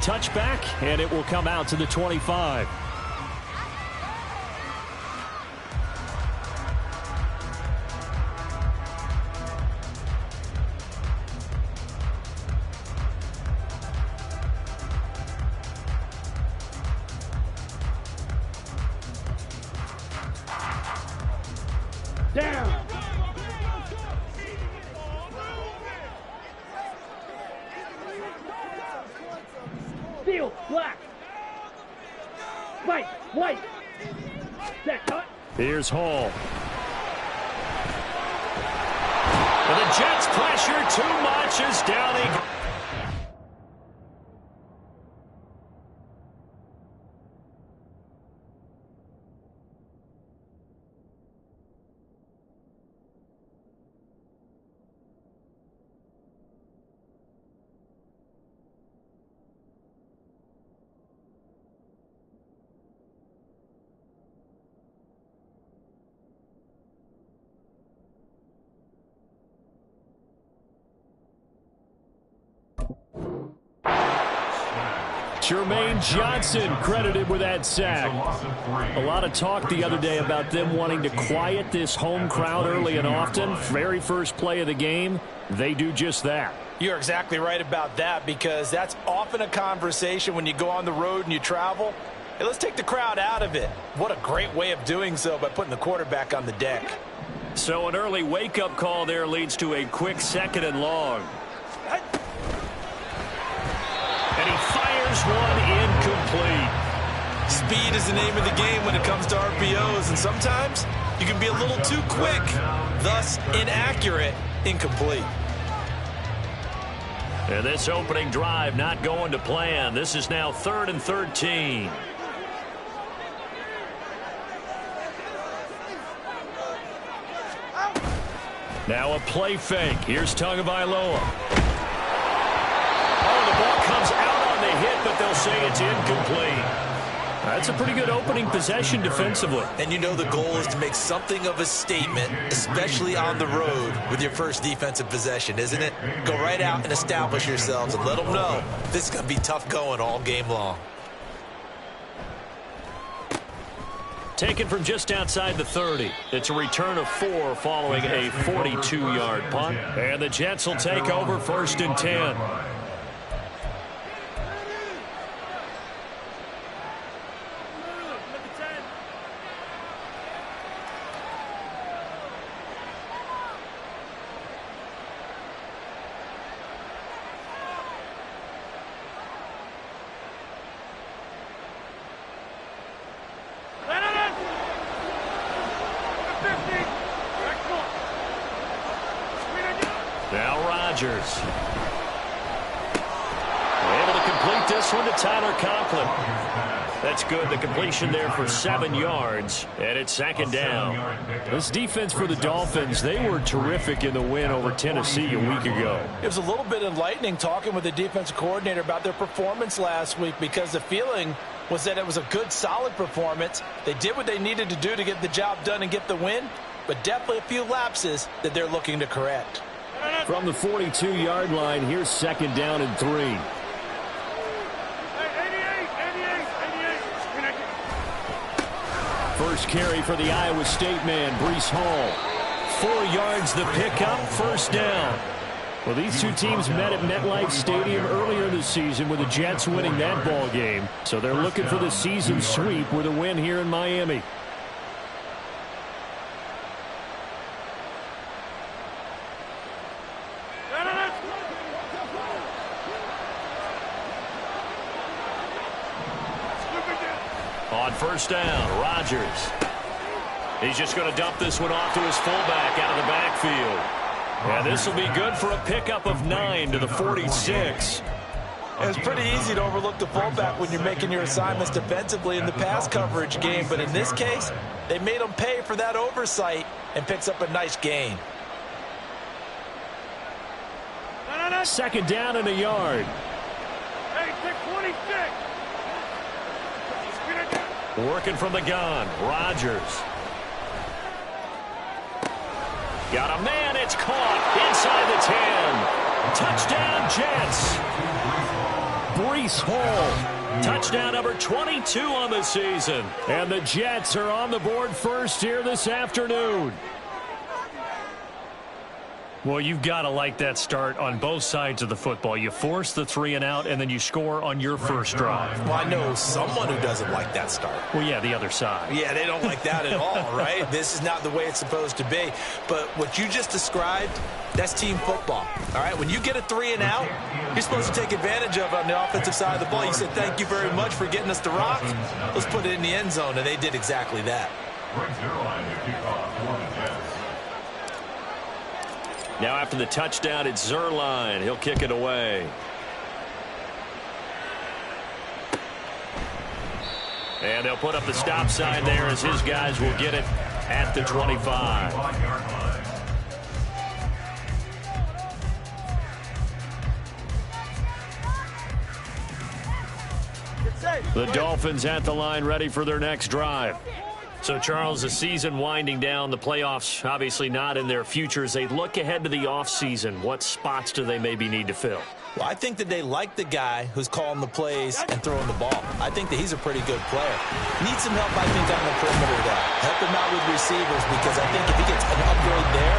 Touchback, and it will come out to the 25. Down. Steel, black. White. Set, cut. Here's Hall. And the Jets pressure too much as Downing. Jermaine Johnson credited with that sack. A lot of talk the other day about them wanting to quiet this home crowd early and often. Very first play of the game, they do just that. You're exactly right about that, because that's often a conversation when you go on the road and you travel. Hey, let's take the crowd out of it. What a great way of doing so by putting the quarterback on the deck. So an early wake-up call there leads to a quick 2nd and long. And he fires one incomplete. Speed is the name of the game when it comes to RPOs, and sometimes you can be a little too quick, thus inaccurate, incomplete. And this opening drive not going to plan. This is now 3rd and 13. Now a play fake. Here's Tagovailoa. Oh, the ball comes out on the hit, but they'll say it's incomplete. That's a pretty good opening possession defensively. And you know the goal is to make something of a statement, especially on the road with your first defensive possession, isn't it? Go right out and establish yourselves and let them know this is going to be tough going all game long. Taken from just outside the 30. It's a return of 4 following a 42-yard punt. And the Jets will take over 1st and 10. Now Rodgers. Able to complete this one to Tyler Conklin. That's good. The completion there for 7 yards. And it's 2nd down. This defense for the Dolphins, they were terrific in the win over Tennessee a week ago. It was a little bit enlightening talking with the defensive coordinator about their performance last week, because the feeling was that it was a good, solid performance. They did what they needed to do to get the job done and get the win, but definitely a few lapses that they're looking to correct. From the 42-yard line, here's 2nd down and 3. First carry for the Iowa State man, Breece Hall. 4 yards the pickup, 1st down. Well, these two teams met at MetLife Stadium earlier this season with the Jets winning that ball game. So they're looking for the season sweep with a win here in Miami. On 1st down, Rodgers. He's just going to dump this one off to his fullback out of the backfield. And this will be good for a pickup of 9 to the 46. It's pretty easy to overlook the fullback when you're making your assignments defensively in the pass coverage game. But in this case, they made him pay for that oversight and picks up a nice gain. 2nd down and a yard. Hey, 26. Working from the gun, Rodgers. Got a man, it's caught inside the 10. Touchdown, Jets. Breece Hall. Touchdown number 22 on the season. And the Jets are on the board first here this afternoon. Well, you've got to like that start on both sides of the football. You force the 3-and-out, and then you score on your first drive. Well, I know someone who doesn't like that start. Well, yeah, the other side. Yeah, they don't like that at all, right? This is not the way it's supposed to be. But what you just described, that's team football, all right? When you get a 3-and-out, you're supposed to take advantage of it on the offensive side of the ball. You said, thank you very much for getting us the rock. Let's put it in the end zone, and they did exactly that. Now after the touchdown, it's Zuerlein. He'll kick it away. And they'll put up the stop sign there as his guys will get it at the 25. The Dolphins at the line ready for their next drive. So, Charles, the season winding down, the playoffs obviously not in their futures. They look ahead to the offseason. What spots do they maybe need to fill? Well, I think that they like the guy who's calling the plays and throwing the ball. I think that he's a pretty good player. Needs some help, I think, on the perimeter, though. Help him out with receivers, because I think if he gets an upgrade there,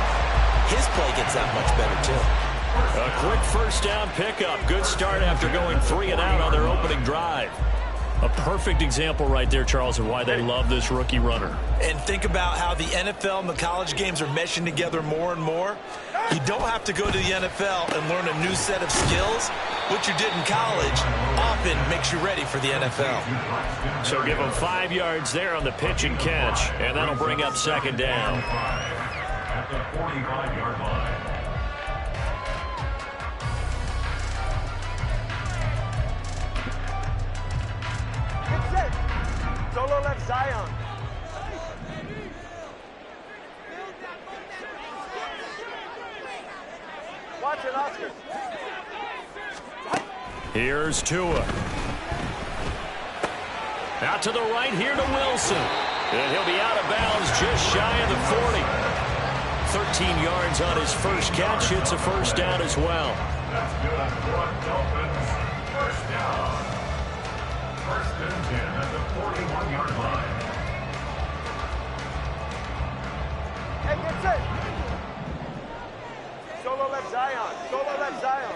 his play gets that much better, too. A quick first down pickup. Good start after going 3-and-out on their opening drive. A perfect example right there, Charles, of why they love this rookie runner. And think about how the NFL and the college games are meshing together more and more. You don't have to go to the NFL and learn a new set of skills. What you did in college often makes you ready for the NFL. So give them 5 yards there on the pitch and catch, and that'll bring up second down. At the 45-yard line. Solo left Zion. Watch it, Oscar. Here's Tua. Out to the right here to Wilson. And he'll be out of bounds just shy of the 40. 13 yards on his first catch. It's a first down as well. That's good for Dolphins. First down. First and 10 at the 41-yard line. Hey, get set. Solo left Zion. Solo left Zion.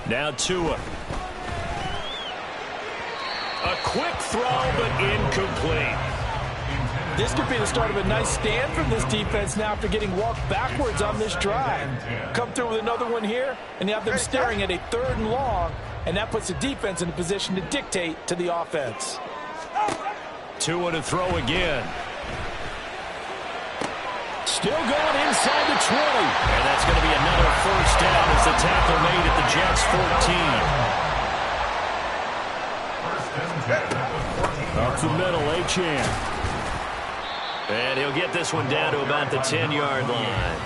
Now Tua. A quick throw, but incomplete. This could be the start of a nice stand from this defense now after getting walked backwards on this drive. Come through with another one here, and you have them staring at a 3rd and long, and that puts the defense in a position to dictate to the offense. Tua to throw again. Still going inside the 20. And that's going to be another first down as the tackle made at the Jets' 14. Up the middle, Achane. And he'll get this one down to about the 10-yard line.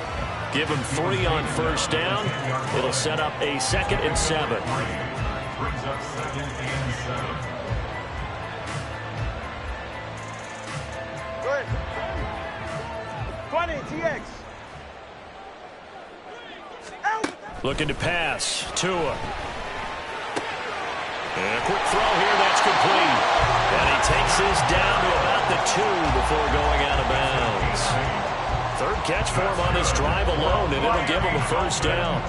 Give him 3 on first down. It'll set up a 2nd and 7. Brings up 2nd and 7. Good. 20, TX. Out. Looking to pass. Tua. And a quick throw here. That's complete. And he takes this down to about the 2 before going out of bounds. 3rd catch for him on this drive alone, and it'll give him a first down.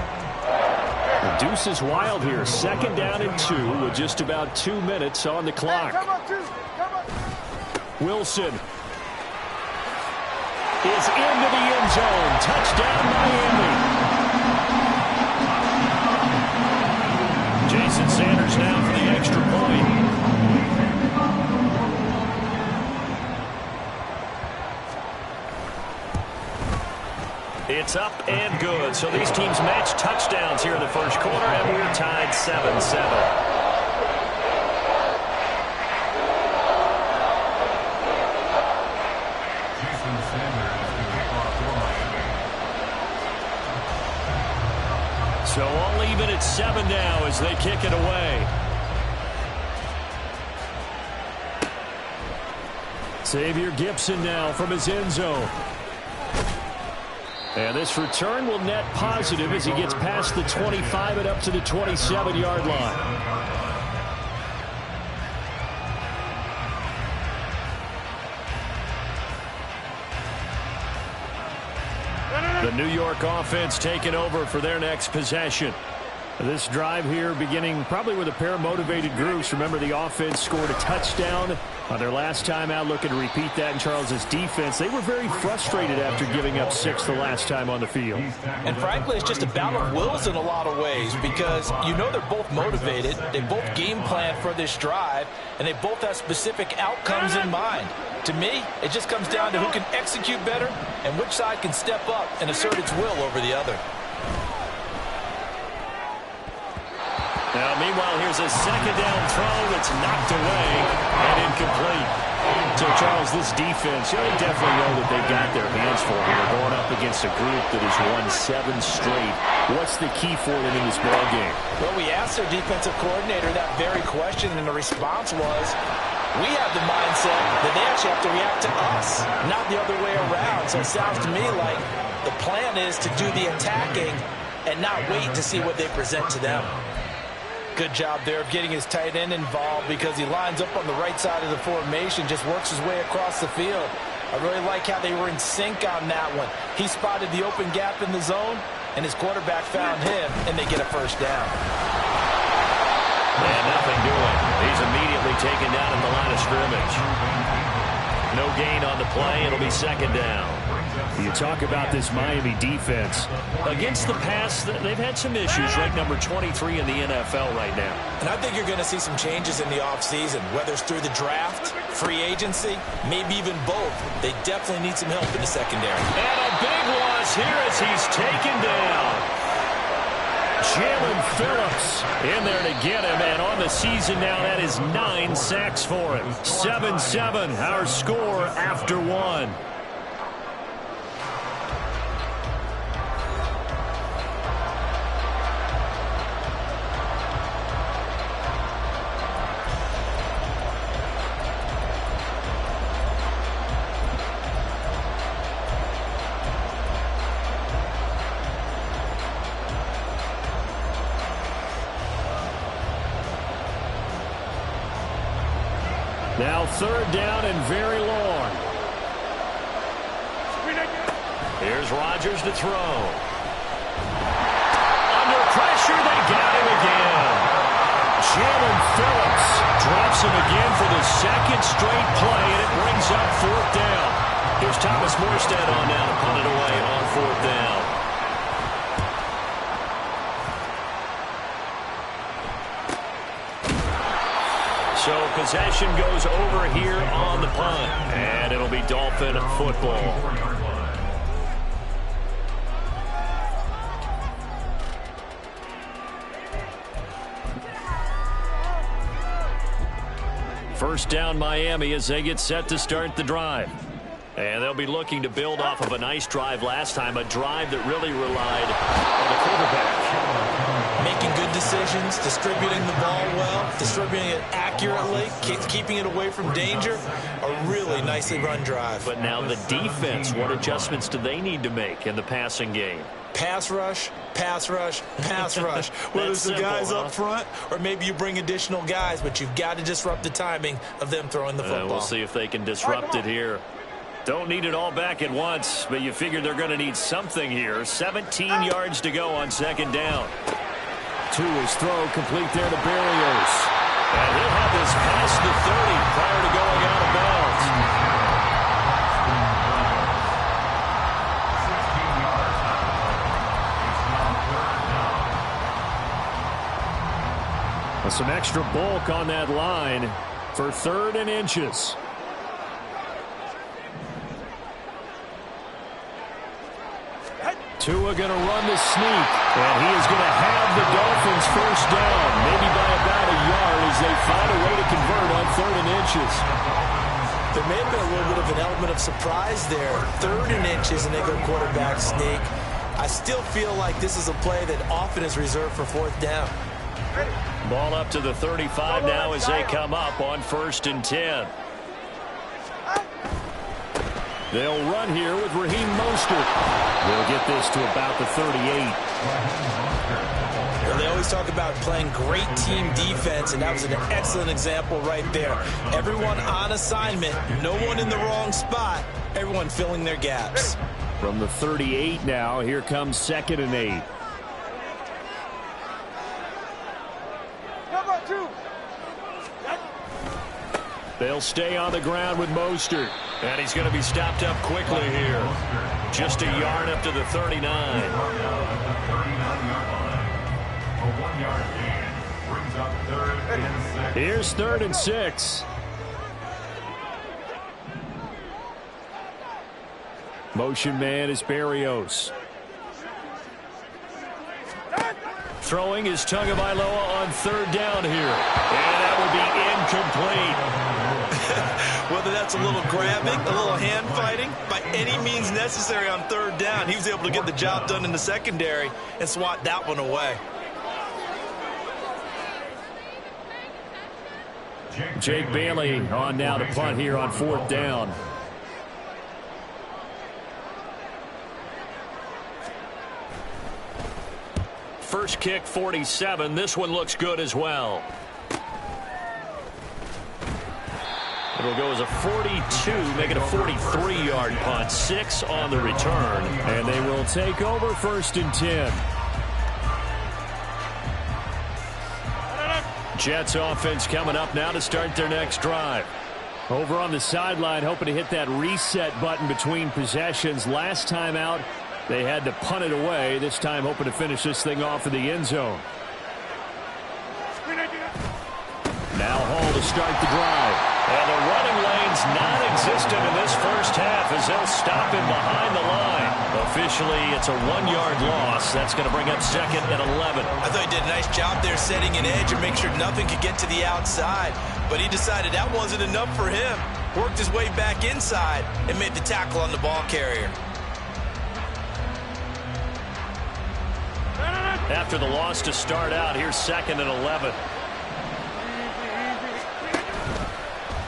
The deuce is wild here. 2nd down and 2 with just about 2 minutes on the clock. Come on, 2. Come on. Wilson is into the end zone. Touchdown, Miami. Jason Sanders now for the extra point. It's up and good. So these teams match touchdowns here in the first quarter, and we're tied 7-7. So all even at 7 now as they kick it away. Xavier Gipson now from his end zone. And this return will net positive as he gets past the 25 and up to the 27-yard line. The New York offense taking over for their next possession. This drive here beginning probably with a pair of motivated groups. Remember, the offense scored a touchdown on their last time out, looking to repeat that in Charles's defense. They were very frustrated after giving up 6 the last time on the field. And frankly, it's just a battle of wills in a lot of ways because you know they're both motivated. They both game plan for this drive, and they both have specific outcomes in mind. To me, it just comes down to who can execute better and which side can step up and assert its will over the other. Now, meanwhile, here's a second down throw that's knocked away and incomplete. So, Charles, this defense, they definitely know that they got their hands full here. They're going up against a group that has won 7 straight. What's the key for them in this ball game? Well, we asked their defensive coordinator that very question, and the response was, we have the mindset that they actually have to react to us, not the other way around. So it sounds to me like the plan is to do the attacking and not wait to see what they present to them. Good job there of getting his tight end involved because he lines up on the right side of the formation, just works his way across the field. I really like how they were in sync on that one. He spotted the open gap in the zone, and his quarterback found him, and they get a first down. And nothing doing. He's immediately taken down at the line of scrimmage. No gain on the play. It'll be second down. You talk about this Miami defense. Against the pass, they've had some issues. Ranked number 23 in the NFL right now. And I think you're going to see some changes in the offseason, whether it's through the draft, free agency, maybe even both. They definitely need some help in the secondary. And a big loss here as he's taken down. Jalen Phillips in there to get him, and on the season now, that is 9 sacks for him. 7-7, our score after 1. Now third down and very long. Here's Rodgers to throw. Under pressure, they got him again. Jalen Phillips drops him again for the second straight play, and it brings up fourth down. Here's Thomas Morstead on now to punt it away on fourth down. So possession goes over here on the punt, and it'll be Dolphin football. First down Miami as they get set to start the drive. And they'll be looking to build off of a nice drive last time, a drive that really relied on the quarterback. Making good decisions, distributing the ball well, distributing it accurately, keeping it away from danger. A really nicely run drive. But now the defense, what adjustments do they need to make in the passing game? Pass rush, pass rush, pass rush. Whether it's the guys up front or maybe you bring additional guys, but you've got to disrupt the timing of them throwing the football. We'll see if they can disrupt it here. Don't need it all back at once, but you figure they're going to need something here. 17 yards to go on second down. To his throw, complete there to Berrios. And he'll have this past the 30 prior to going out of bounds. Well, some extra bulk on that line for 3rd and inches. Tua going to run the sneak, and he is going to have the Dolphins first down, maybe by about a yard as they find a way to convert on 3rd and inches. There may have been a little bit of an element of surprise there. 3rd and inches, and they go quarterback sneak. I still feel like this is a play that often is reserved for 4th down. Ball up to the 35 now as they come up on 1st and 10. They'll run here with Raheem Mostert. They'll get this to about the 38. Well, they always talk about playing great team defense, and that was an excellent example right there. Everyone on assignment, no one in the wrong spot, everyone filling their gaps. From the 38 now, here comes 2nd and 8. Cover 2. They'll stay on the ground with Mostert. And he's going to be stopped up quickly here. Just a yard up to the 39. Here's 3rd and 6. Motion man is Berrios. Throwing is Tagovailoa on 3rd down here. And that will be incomplete. Whether that's a little grabbing, a little hand fighting, by any means necessary on 3rd down, he was able to get the job done in the secondary and swat that one away. Jake Bailey on now to punt here on 4th down. First kick, 47. This one looks good as well. It'll go as a 42, make it a 43-yard punt. 6 on the return. And they will take over 1st and 10. Jets offense coming up now to start their next drive. Over on the sideline, hoping to hit that reset button between possessions. Last time out, they had to punt it away. This time hoping to finish this thing off in the end zone. Now Hall to start the drive. And the running lane's non-existent in this first half as they'll stop him behind the line. Officially, it's a 1-yard loss. That's going to bring up 2nd and 11. I thought he did a nice job there setting an edge and make sure nothing could get to the outside. But he decided that wasn't enough for him. Worked his way back inside and made the tackle on the ball carrier. After the loss to start out, here's 2nd and 11.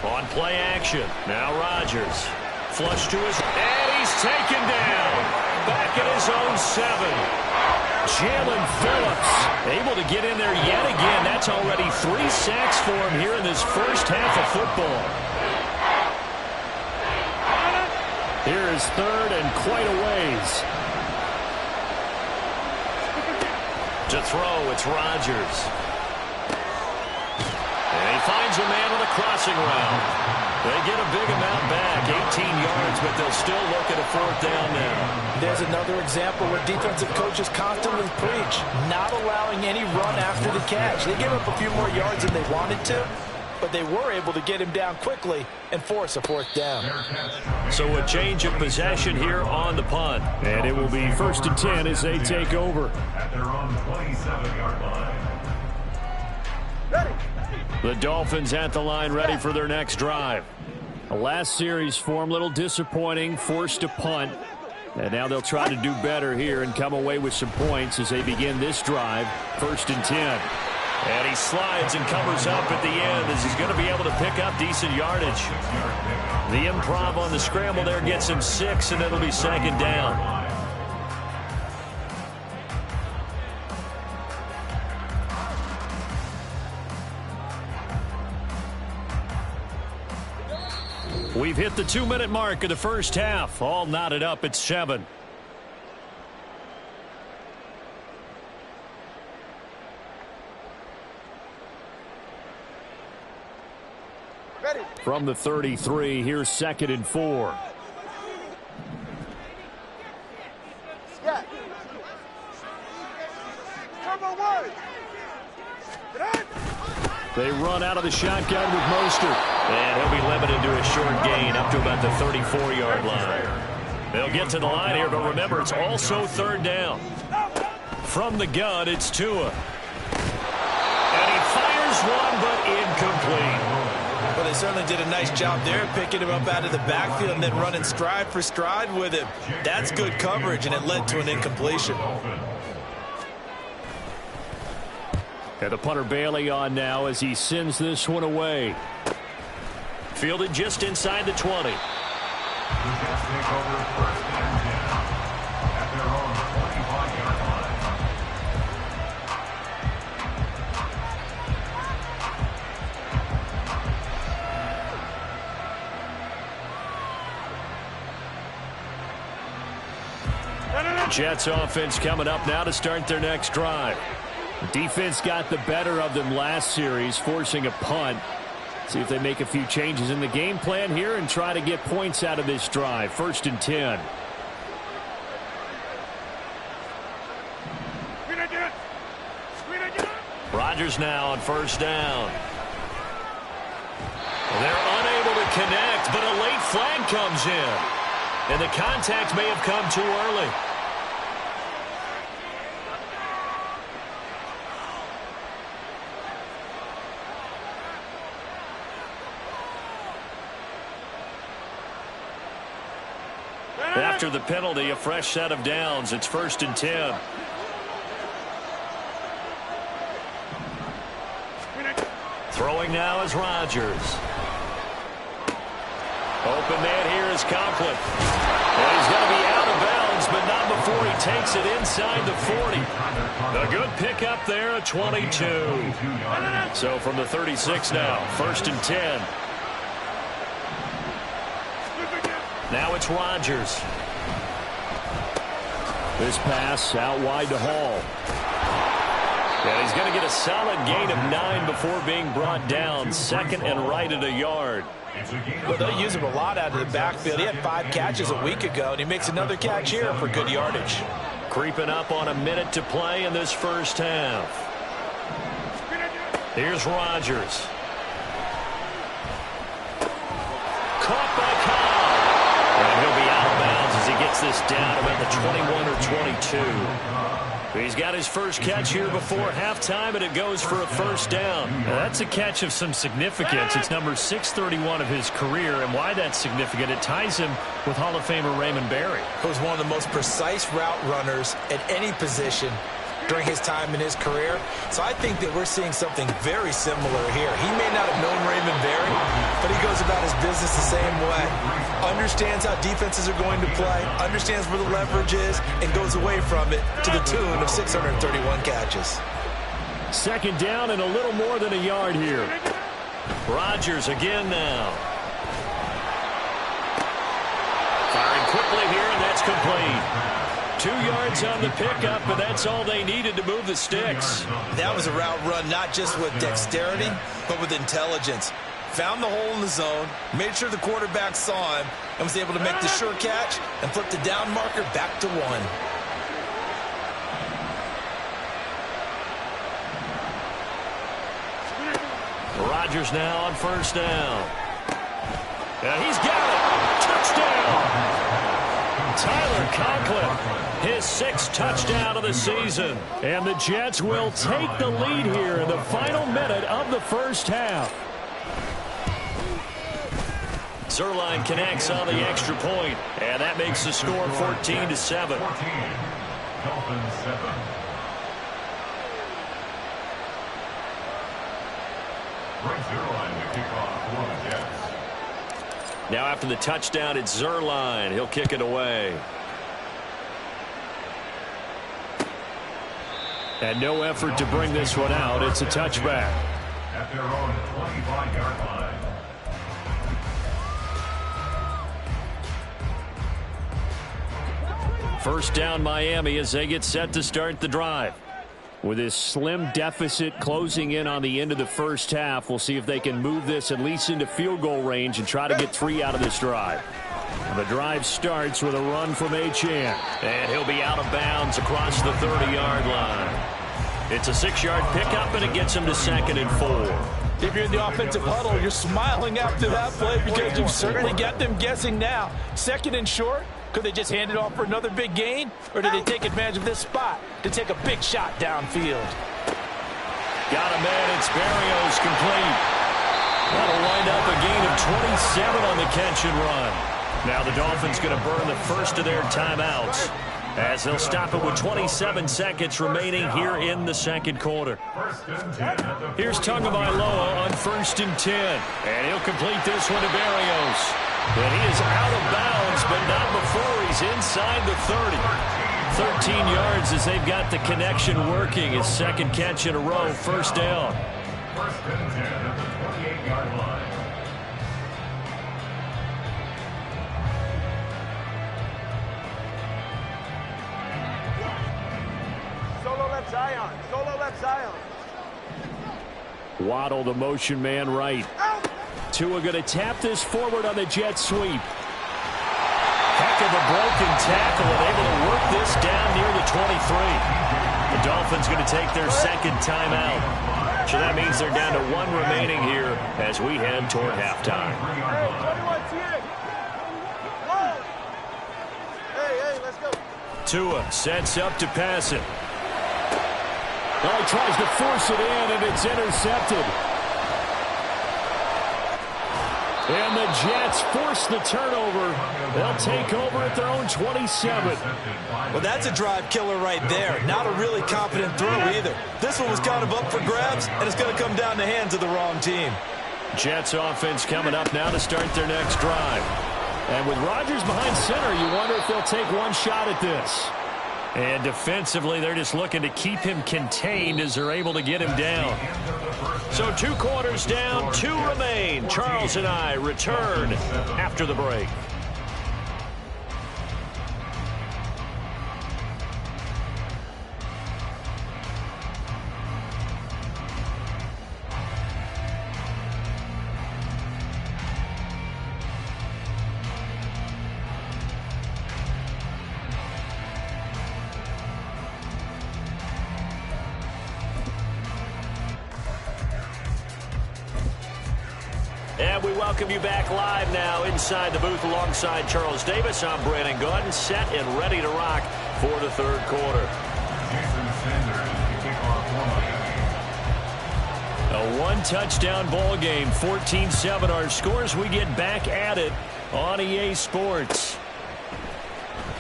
On play action. Now Rodgers. Flush to his... And he's taken down. Back at his own 7. Jaelan Phillips able to get in there yet again. That's already 3 sacks for him here in this first half of football. Here is 3rd and quite a ways. To throw, it's Rodgers. And he finds a man with a crossing route. They get a big amount back, 18 yards, but they'll still look at a 4th down now. There's another example where defensive coaches constantly preach, not allowing any run after the catch. They gave up a few more yards than they wanted to, but they were able to get him down quickly and force a 4th down. So a change of possession here on the punt. And it will be 1st and 10 as they take over. At their own 27-yard line. Ready. The Dolphins at the line ready for their next drive. The last series for them, a little disappointing, forced to punt. And now they'll try to do better here and come away with some points as they begin this drive. 1st and 10. And he slides and covers up at the end as he's going to be able to pick up decent yardage. The improv on the scramble there gets him 6, and it'll be 2nd down. We've hit the 2-minute mark of the first half. All knotted up at 7. Ready. From the 33, here's 2nd and 4. Scat. Turbo 1. They run out of the shotgun with Mostert. And he'll be limited to a short gain up to about the 34-yard line. They'll get to the line here, but remember, it's also 3rd down. From the gun, it's Tua. And he fires one, but incomplete. Well, they certainly did a nice job there, picking him up out of the backfield and then running stride for stride with him. That's good coverage, and it led to an incompletion. And the punter Bailey on now as he sends this one away. Fielded just inside the 20. The Jets take over first and 10 at their own 25-yard line. Jets offense coming up now to start their next drive. Defense got the better of them last series, forcing a punt. See if they make a few changes in the game plan here and try to get points out of this drive. First and 10. Rodgers now on first down. They're unable to connect, but a late flag comes in. And the contact may have come too early. After the penalty, a fresh set of downs. It's first and 10. Throwing now is Rodgers. Open man here is Conklin. And he's going to be out of bounds, but not before he takes it inside the 40. A good pickup there at 22. So from the 36 now, first and 10. Now it's Rodgers. This pass out wide to Hall. And he's going to get a solid gain of 9 before being brought down. Second and right at a yard. Well, they'll use him a lot out of the backfield. He had 5 catches a week ago, and he makes another catch here for good yardage. Creeping up on a minute to play in this first half. Here's Rodgers. Caught by Cobb. And he'll be out of bounds as he gets this down about the 21 or 22. He's got his first catch here before halftime, and it goes for a first down. Now, that's a catch of some significance. It's number 631 of his career, and why that's significant, it ties him with Hall of Famer Raymond Berry. Who was one of the most precise route runners at any position during his time in his career. So I think that we're seeing something very similar here. He may not have known Raymond Berry, but he goes about his business the same way. Understands how defenses are going to play, understands where the leverage is, and goes away from it to the tune of 631 catches. Second down and a little more than a yard here. Rodgers again now. Firing quickly here, and that's complete. 2 yards on the pickup, but that's all they needed to move the sticks. That was a route run not just with dexterity, but with intelligence. Found the hole in the zone, made sure the quarterback saw him, and was able to make the sure catch and flip the down marker back to 1. Rodgers now on first down. And he's got it. Touchdown. Tyler Conklin, his 6th touchdown of the season. And the Jets will take the lead here in the final minute of the first half. Zuerlein connects on the extra point, and that makes the score 14-7. 14, Dolphins 7. Greg Zuerlein to kick off for the Jets. Now after the touchdown, it's Zuerlein. He'll kick it away. And no effort to bring this one out. It's a touchback. At their own 25-yard line. First down Miami as they get set to start the drive. With this slim deficit closing in on the end of the first half, we'll see if they can move this at least into field goal range and try to get 3 out of this drive. The drive starts with a run from Achane, and he'll be out of bounds across the 30-yard line. It's a 6-yard pickup, and it him to 2nd and 4. If you're in the offensive huddle, you're smiling after that play because you've certainly got them guessing now. 2nd and short. Could they just hand it off for another big gain? Or did they take advantage of this spot to take a big shot downfield? Got a man. It's Berrios complete. That'll wind up a gain of 27 on the catch and run. Now the Dolphins going to burn the first of their timeouts. as they'll stop it with 27 seconds remaining here in the second quarter. Here's Tagovailoa on 1st and 10. And he'll complete this one to Berrios. And he is out of bounds, but not before he's inside the 30. 13 yards as they've got the connection working. His second catch in a row, first down. 1st and 10 at the 28-yard line. Solo left Zion. Solo left Zion. Waddle, the motion man right. Tua going to tap this forward on the jet sweep. Heck of a broken tackle and able to work this down near the 23. The Dolphins going to take their second timeout. So that means they're down to 1 remaining here as we head toward halftime. Hey, let's go. Tua sets up to pass it. Well, he tries to force it in, and it's intercepted. And the Jets force the turnover. They'll take over at their own 27. Well, that's a drive killer right there. Not a really confident throw either. This one was kind of up for grabs, and it's going to come down the hands of the wrong team. Jets offense coming up now to start their next drive. And with Rodgers behind center, you wonder if they'll take one shot at this. And defensively, they're just looking to keep him contained as they're able to get him down. So 2 quarters down, 2 remain. Charles and I return after the break. And we welcome you back live now inside the booth alongside Charles Davis. I'm Brandon Gaudin, set and ready to rock for the third quarter. Jason Sanders is the kickoff for Miami. A 1-touchdown ball game, 14-7 our scores. We get back at it on EA Sports.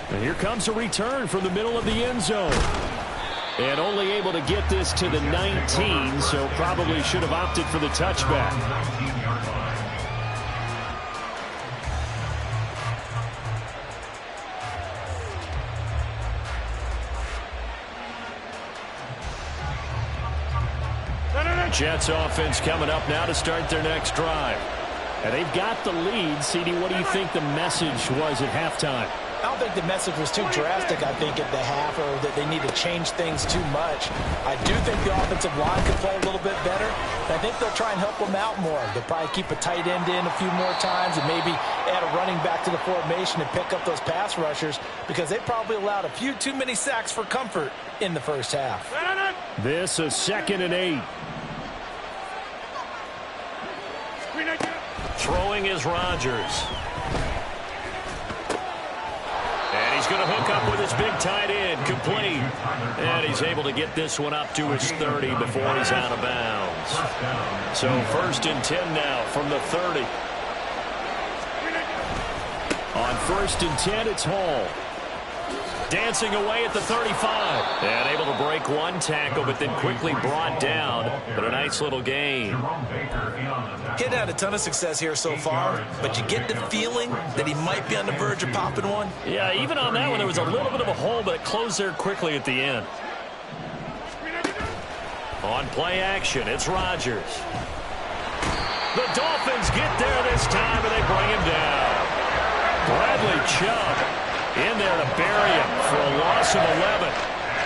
And here comes a return from the middle of the end zone. And only able to get this to the 19, so probably should have opted for the touchback. 19-yard line. Jets offense coming up now to start their next drive. And they've got the lead. CD, what do you think the message was at halftime? I don't think the message was too drastic, I think, at the half, or that they need to change things too much. I do think the offensive line could play a little bit better. I think they'll try and help them out more. They'll probably keep a tight end in a few more times and maybe add a running back to the formation and pick up those pass rushers, because they probably allowed a few too many sacks for comfort in the first half. This is 2nd and 8. Throwing is Rodgers. And he's going to hook up with his big tight end, complete. And he's able to get this one up to his 30 before he's out of bounds. So 1st and 10 now from the 30. On 1st and 10, it's Hall. Dancing away at the 35. And able to break one tackle, but then quickly brought down. But a nice little gain. Getting had a ton of success here so far, but you get the feeling that he might be on the verge of popping one. Yeah, even on that one, there was a little bit of a hole, but it closed there quickly at the end. On play action, it's Rodgers. The Dolphins get there this time, and they bring him down. Bradley Chubb in there to bury him for a loss of 11.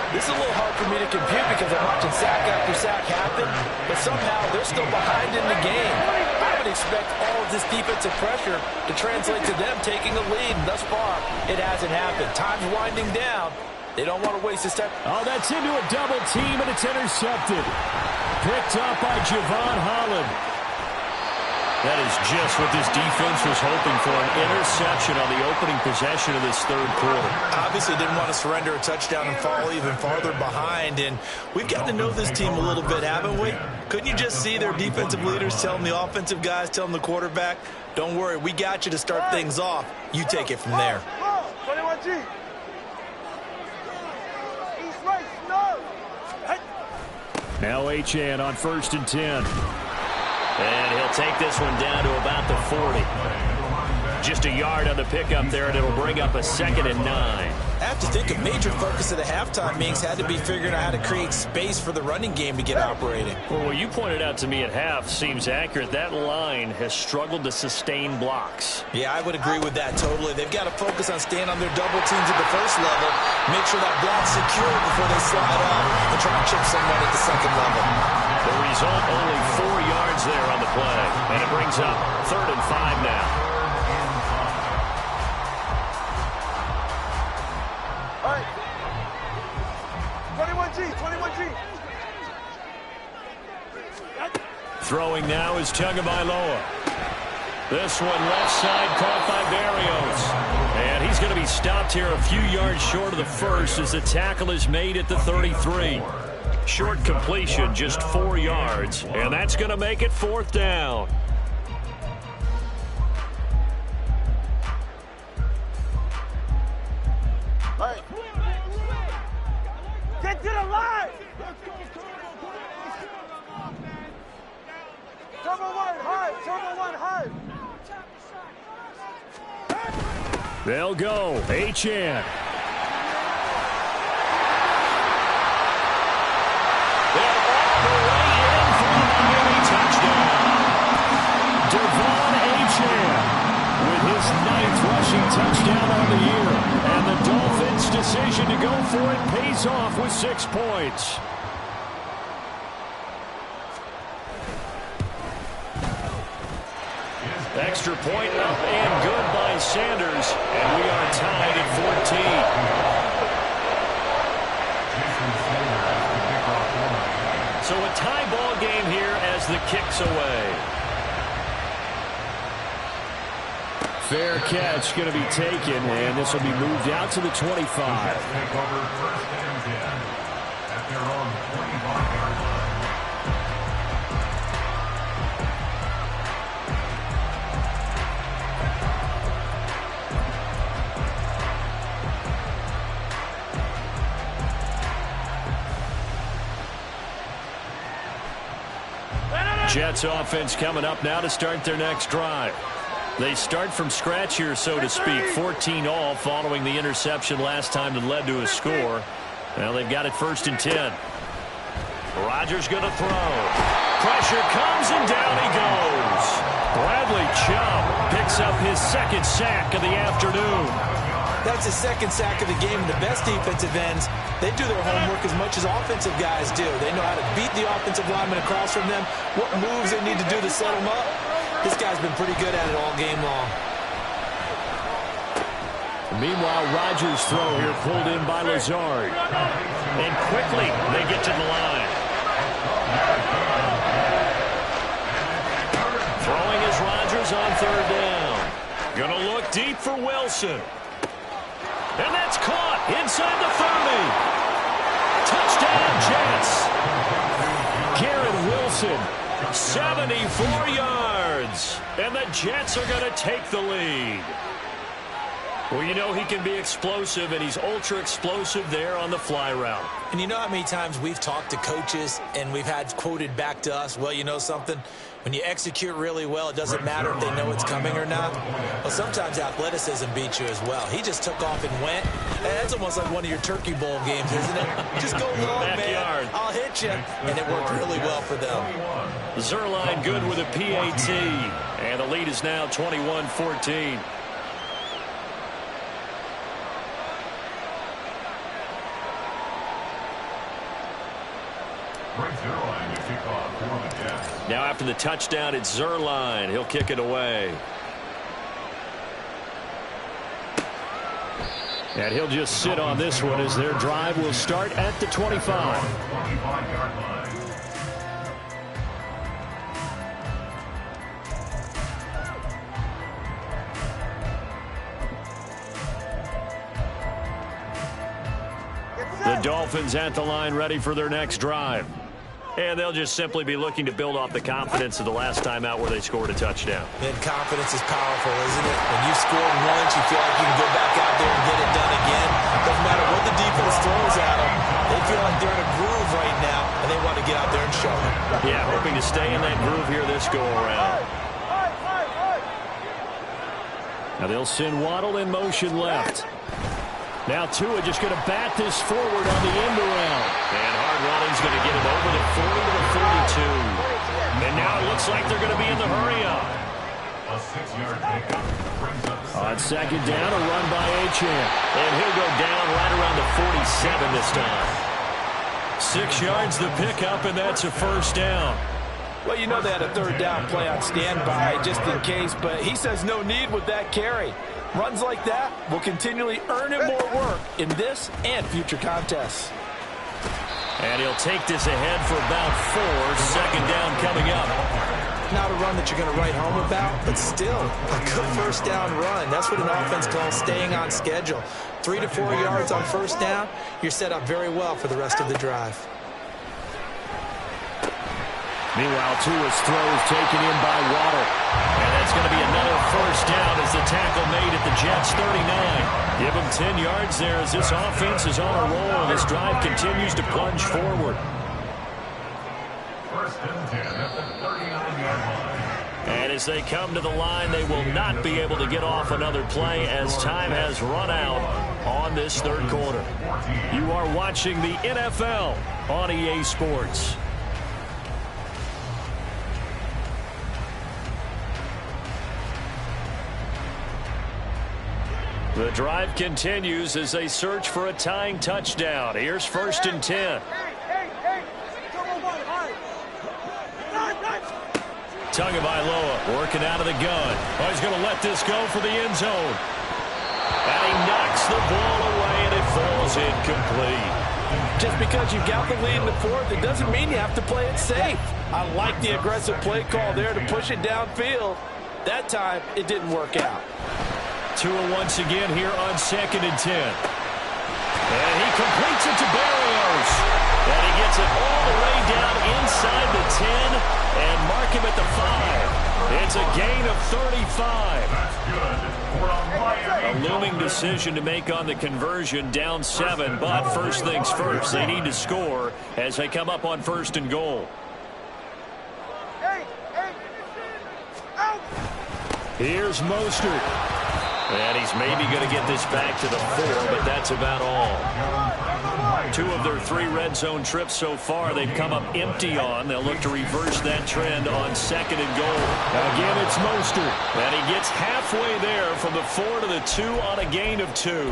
This is a little hard for me to compute because I'm watching sack after sack happen, but somehow they're still behind in the game. I would expect all of this defensive pressure to translate to them taking a lead, and thus far, it hasn't happened. Time's winding down. They don't want to waste this time. Oh, that's into a double team, and it's intercepted. Picked up by Javon Holland. That is just what this defense was hoping for, an interception on the opening possession of this third quarter. Obviously didn't want to surrender a touchdown and fall even farther behind, and we've gotten to know this team a little bit, haven't we? Couldn't you just see their defensive leaders telling the offensive guys, telling the quarterback, don't worry, we got you to start things off. You take it from there. 21G. Now Achane on 1st and 10. And he'll take this one down to about the 40. Just a yard on the pickup there, and it'll bring up a 2nd and 9. I have to think a major focus of the halftime meetings had to be figuring out how to create space for the running game to get operating. Well, what you pointed out to me at half seems accurate. That line has struggled to sustain blocks. Yeah, I would agree with that totally. They've got to focus on staying on their double teams at the first level, make sure that block's secure before they slide off and try to chip someone at the second level. The result, only 4 yards there on the play, and it brings up 3rd and 5 now. All right. 21G. Throwing now is Tagovailoa. This one left side caught by Berrios. And he's going to be stopped here a few yards short of the first as the tackle is made at the 33. Short completion, just 4 yards. And that's going to make it 4th down. All right. Get to the line. Turbo 1 high. They'll go. Achane. They're all the way in for the Miami touchdown. Devon Achane with his 9th rushing touchdown on the year. And the Dolphins' decision to go for it pays off with 6 points. Extra point up and good by Sanders. And we are tied at 14. So a tie ball game here as the kick's away. Fair catch going to be taken, and this will be moved out to the 25. Take over 1st and 10 at their own 25-yard line. Jets offense coming up now to start their next drive. They start from scratch here, so to speak. 14 all following the interception last time that led to a score. Well, they've got it 1st and 10. Rodgers going to throw. Pressure comes, and down he goes. Bradley Chubb picks up his 2nd sack of the afternoon. That's his 2nd sack of the game. The best defensive ends, they do their homework as much as offensive guys do. They know how to beat the offensive lineman across from them, what moves they need to do to set them up. This guy's been pretty good at it all game long. Meanwhile, Rodgers' throw here pulled in by Lazard. And quickly they get to the line. Throwing is Rodgers on 3rd down. Gonna look deep for Wilson. And that's caught inside the 30. Touchdown, Jets. Garrett Wilson, 74 yards. And the Jets are going to take the lead. Well, you know he can be explosive, and he's ultra-explosive there on the fly route. And you know how many times we've talked to coaches and we've had quoted back to us, well, you know something? When you execute really well, it doesn't matter if they know it's coming or not. Well, sometimes athleticism beats you as well. He just took off and went. That's almost like one of your Turkey Bowl games, isn't it? Just go long, Backyard. man. I'll hit you. And it worked really well for them. Zuerlein good with a PAT. And the lead is now 21-14. Now after the touchdown, it's Zuerlein. He'll kick it away. And he'll just sit on this one as their drive will start at the 25. The Dolphins at the line ready for their next drive. And they'll just simply be looking to build off the confidence of the last time out where they scored a touchdown. And confidence is powerful, isn't it? When you've scored once, you feel like you can go back out there and get it done again. Doesn't matter what the defense throws at them. They feel like they're in a groove right now, and they want to get out there and show it. Yeah, hoping to stay in that groove here this go-around. Now they'll send Waddle in motion left. Now Tua just going to bat this forward on the end around. And Hardwalling's going to get him over the 40 to the 42. And now it looks like they're going to be in the hurry-up. A 6-yard pickup brings up On second down, a run by Achane. And he'll go down right around the 47 this time. 6 yards the pickup, and that's a first down. Well, you know they had a third down play on standby just in case, but he says no need with that carry. Runs like that will continually earn him more work in this and future contests. And he'll take this ahead for about 4. Second down coming up. Not a run that you're going to write home about, but still a good first down run. That's what an offense calls staying on schedule. 3 to 4 yards on first down, you're set up very well for the rest of the drive. Meanwhile, Tua's throws taken in by Waddle. And that's going to be another first down as the tackle made at the Jets' 39. Give him 10 yards there as this offense is on a roll, and this drive continues to plunge forward. First and 10 at the 39-yard line. And as they come to the line, they will not be able to get off another play as time has run out on this third quarter. You are watching the NFL on EA Sports. The drive continues as they search for a tying touchdown. Here's first and 10. Tagovailoa working out of the gun. Oh, he's going to let this go for the end zone. And he knocks the ball away, and it falls incomplete. Just because you've got the lead in the fourth, it doesn't mean you have to play it safe. I like the aggressive play call there to push it downfield. That time, it didn't work out. Tua once again here on second and 10. And he completes it to Berrios. And he gets it all the way down inside the 10 and mark him at the 5. It's a gain of 35. That's good for a Miami. A looming decision to make on the conversion, down 7. But first things first, they need to score as they come up on first and goal. Here's Mostert. And he's maybe going to get this back to the 4, but that's about all. 2 of their 3 red zone trips so far they've come up empty on. They'll look to reverse that trend on second and goal. Again, it's Mostert. And he gets halfway there from the 4 to the 2 on a gain of 2.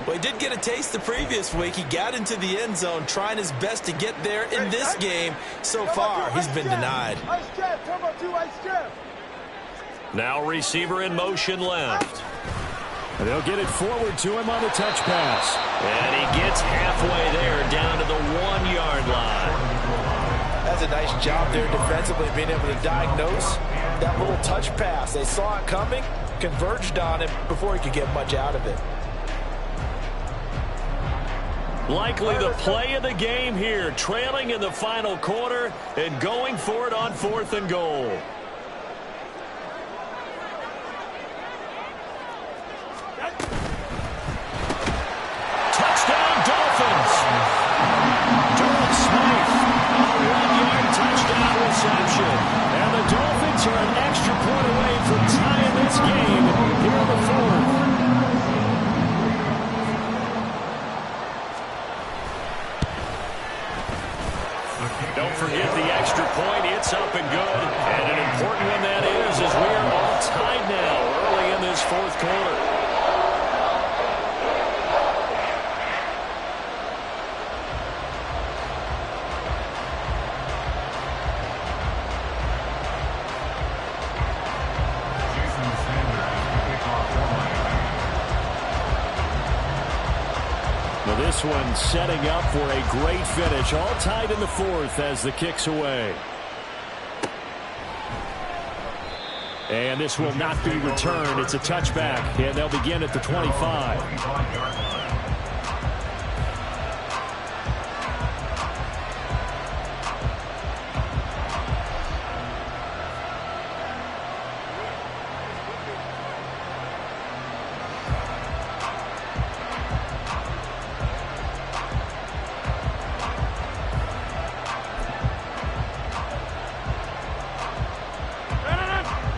Well, he did get a taste the previous week. He got into the end zone trying his best to get there in this game. So far, he's been denied. Now receiver in motion left. And they'll get it forward to him on the touch pass. And he gets halfway there down to the 1-yard line. That's a nice job there defensively, being able to diagnose that little touch pass. They saw it coming, converged on him before he could get much out of it. Likely the play of the game here, trailing in the final quarter and going for it on 4th and goal. Touchdown, Dolphins! Durham Smythe, a 1-yard touchdown reception. And the Dolphins are an extra point away from tying this game here in the 4th. Don't forget the extra point. It's up and good. And an important one that is, as we are all tied now early in this 4th quarter. Now this one setting up for a great finish. All tied in the 4th as the kick's away. And this will not be returned. It's a touchback, and they'll begin at the 25.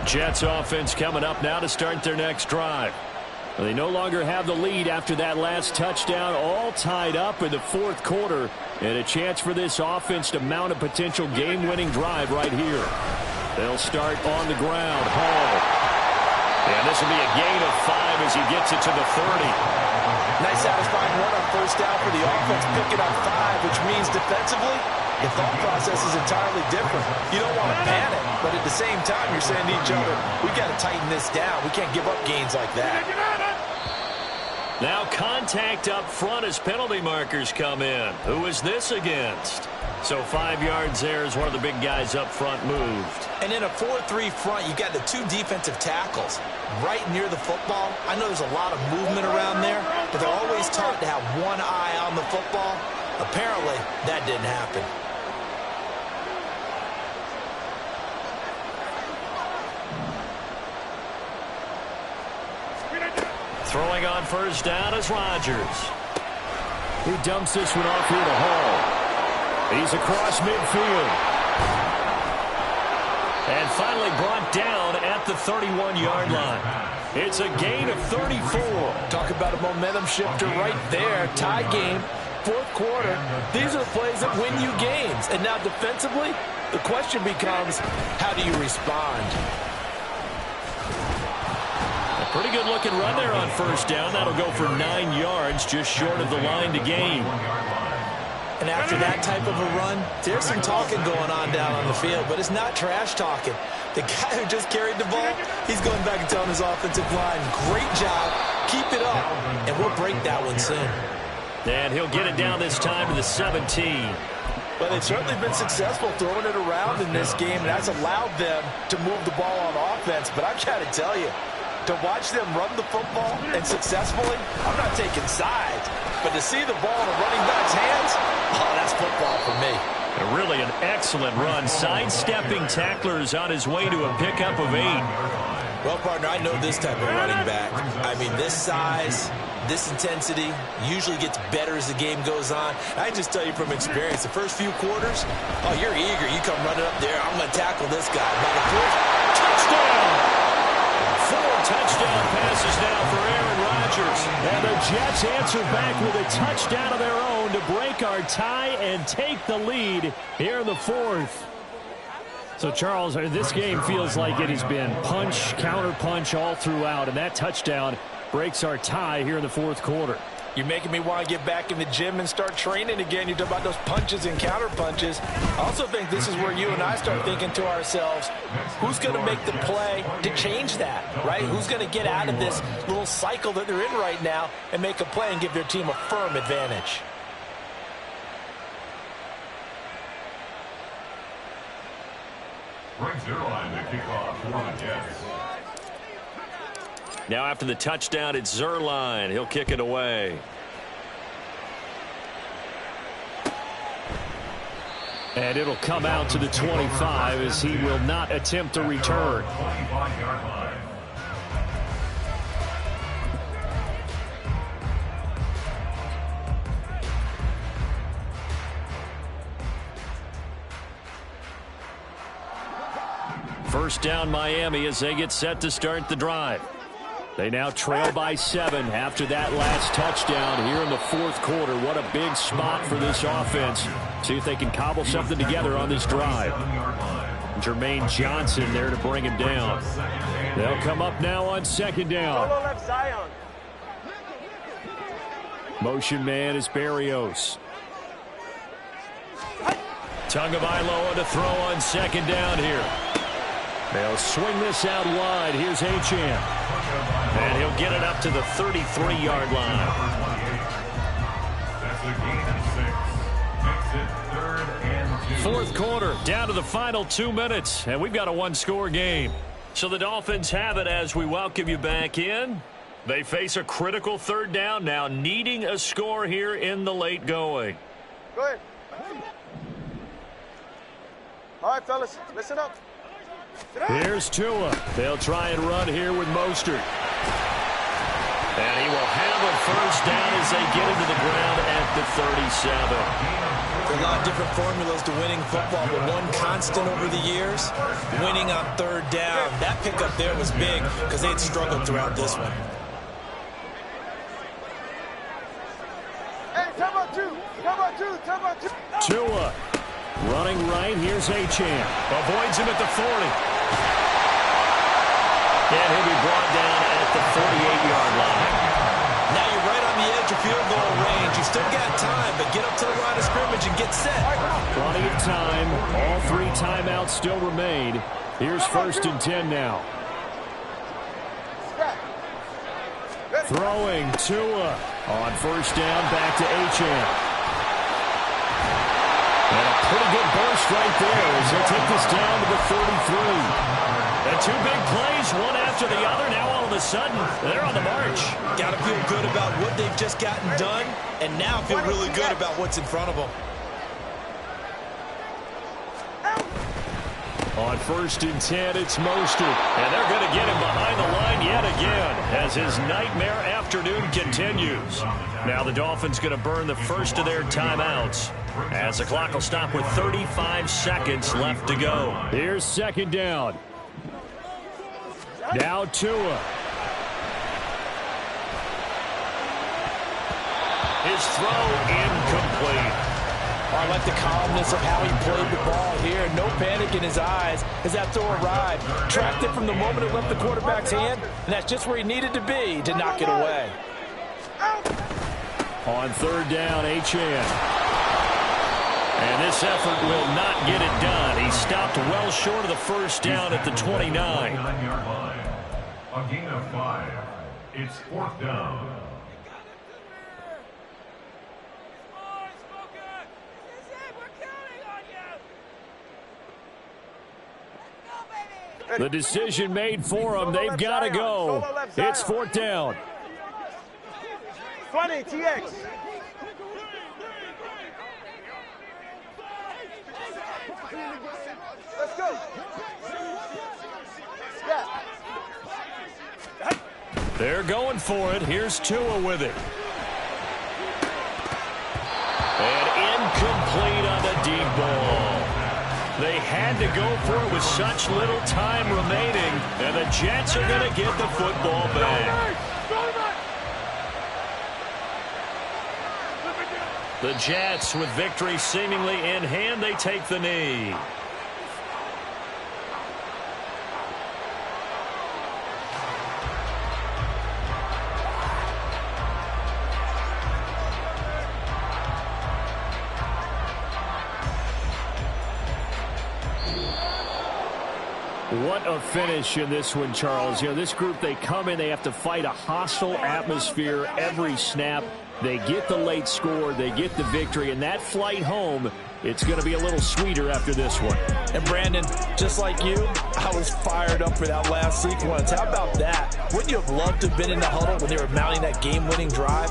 Jets offense coming up now to start their next drive. They no longer have the lead after that last touchdown, all tied up in the fourth quarter, and a chance for this offense to mount a potential game-winning drive right here. They'll start on the ground. Hall. And this will be a gain of 5 as he gets it to the 30. Nice satisfying run on first down for the offense, picking up 5, which means defensively, the thought process is entirely different. You don't want to panic, but at the same time, you're saying to each other, we've got to tighten this down. We can't give up gains like that. Now contact up front as penalty markers come in. Who is this against? So 5 yards there as one of the big guys up front moved. And in a 4-3 front, you've got the 2 defensive tackles right near the football. I know there's a lot of movement around there, but they're always taught to have one eye on the football. Apparently, that didn't happen. Throwing on first down is Rodgers. He dumps this one off here to Hall. He's across midfield. And finally brought down at the 31-yard line. It's a gain of 34. Talk about a momentum shifter right there. Tie game, fourth quarter. These are the plays that win you games. And now defensively, the question becomes, how do you respond? Pretty good looking run there on first down. That'll go for 9 yards, just short of the line to gain. And after that type of a run, there's some talking going on down on the field, but it's not trash talking. The guy who just carried the ball, he's going back and telling his offensive line, great job, keep it up, and we'll break that one soon. And he'll get it down this time to the 17. Well, they've certainly been successful throwing it around in this game, and that's allowed them to move the ball on offense. But I've got to tell you, to watch them run the football and successfully, I'm not taking sides, but to see the ball in a running back's hands, oh, that's football for me. And really an excellent run, sidestepping tacklers on his way to a pickup of 8. Well, partner, I know this type of running back. I mean, this size, this intensity usually gets better as the game goes on. I can just tell you from experience, the first few quarters, oh, you're eager. You come running up there, I'm going to tackle this guy. By the fourth, touchdown! 4 touchdown passes now for Aaron Rodgers. And the Jets answer back with a touchdown of their own to break our tie and take the lead here in the fourth. So, Charles, this game feels like it has been punch, counter-punch all throughout, and that touchdown breaks our tie here in the fourth quarter. You're making me want to get back in the gym and start training again. You talk about those punches and counter punches. I also think this is where you and I start thinking to ourselves, who's going to make the play to change that, right? Who's going to get out of this little cycle that they're in right now and make a play and give their team a firm advantage? Brings their line to kick off for the Jets. Now after the touchdown, it's Zuerlein. He'll kick it away. And it'll come out to the 25 as he will not attempt to return. 25-yard line. First down Miami as they get set to start the drive. They now trail by 7 after that last touchdown here in the fourth quarter. What a big spot for this offense. See if they can cobble something together on this drive. Jermaine Johnson there to bring him down. They'll come up now on second down. Solo left Zion. Motion man is Berrios. Tagovailoa to throw on second down here. They'll swing this out wide. Here's Achane. And he'll get it up to the 33-yard line. That's a gain of 6. Makes it 3rd and 2. Fourth quarter, down to the final 2 minutes, and we've got a one-score game. So the Dolphins have it as we welcome you back in. They face a critical third down now, needing a score here in the late going. Go ahead. All right, fellas, listen up. Here's Tua. They'll try and run here with Mostert. And he will have a first down as they get into the ground at the 37. There are a lot of different formulas to winning football, but one constant over the years, winning on third down. That pickup there was big because they had struggled throughout this one. Hey, time out two. Tua running right. Here's Achane. Avoids him at the 40. And he'll be brought down at the 48-yard line. Now you're right on the edge of field goal range. You still got time, but get up to the line of scrimmage and get set. Plenty of time. All 3 timeouts still remain. Here's 1st and 10 now. Throwing Tua on 1st down, back to Achane. And a pretty good burst right there as he'll take this down to the 33. And 2 big plays, one after the other. Now all of a sudden, they're on the march. Got to feel good about what they've just gotten done, and now feel really good about what's in front of them. On 1st and 10, it's Mostert. And they're going to get him behind the line yet again as his nightmare afternoon continues. Now the Dolphins going to burn the first of their timeouts as the clock will stop with 35 seconds left to go. Here's 2nd down. Now Tua. His throw incomplete. I like the calmness of how he played the ball here. No panic in his eyes as that throw arrived. Tracked it from the moment it left the quarterback's hand, and that's just where he needed to be to knock it away. On 3rd down, Achane. And this effort will not get it done. He stopped well short of the first down at the 29. 29-yard line. A gain of 5. It's 4th down. The decision made for them. They've got to go. It's 4th down. 20, TX. Let's go. Yeah. They're going for it. Here's Tua with it. And incomplete on the deep ball. They had to go for it with such little time remaining, and the Jets are going to get the football back. The Jets, with victory seemingly in hand, they take the knee. What a finish in this one, Charles. You know, this group, they come in, they have to fight a hostile atmosphere every snap. They get the late score, they get the victory, and that flight home, it's going to be a little sweeter after this one. And Brandon, just like you, I was fired up for that last sequence. How about that? Wouldn't you have loved to have been in the huddle when they were mounting that game-winning drive?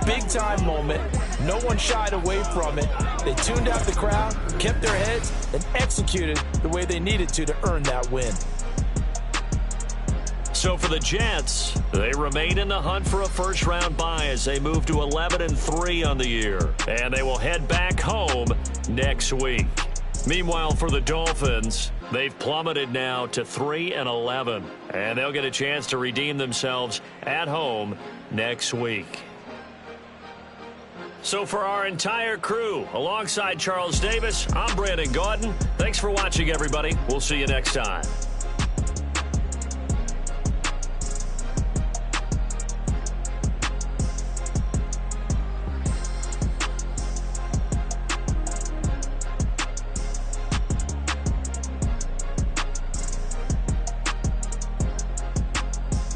Big-time moment. No one shied away from it. They tuned out the crowd, kept their heads, and executed the way they needed to earn that win. So for the Jets, they remain in the hunt for a first-round bye as they move to 11-3 on the year. And they will head back home next week. Meanwhile, for the Dolphins, they've plummeted now to 3-11. And they'll get a chance to redeem themselves at home next week. So for our entire crew, alongside Charles Davis, I'm Brandon Gaudin. Thanks for watching, everybody. We'll see you next time.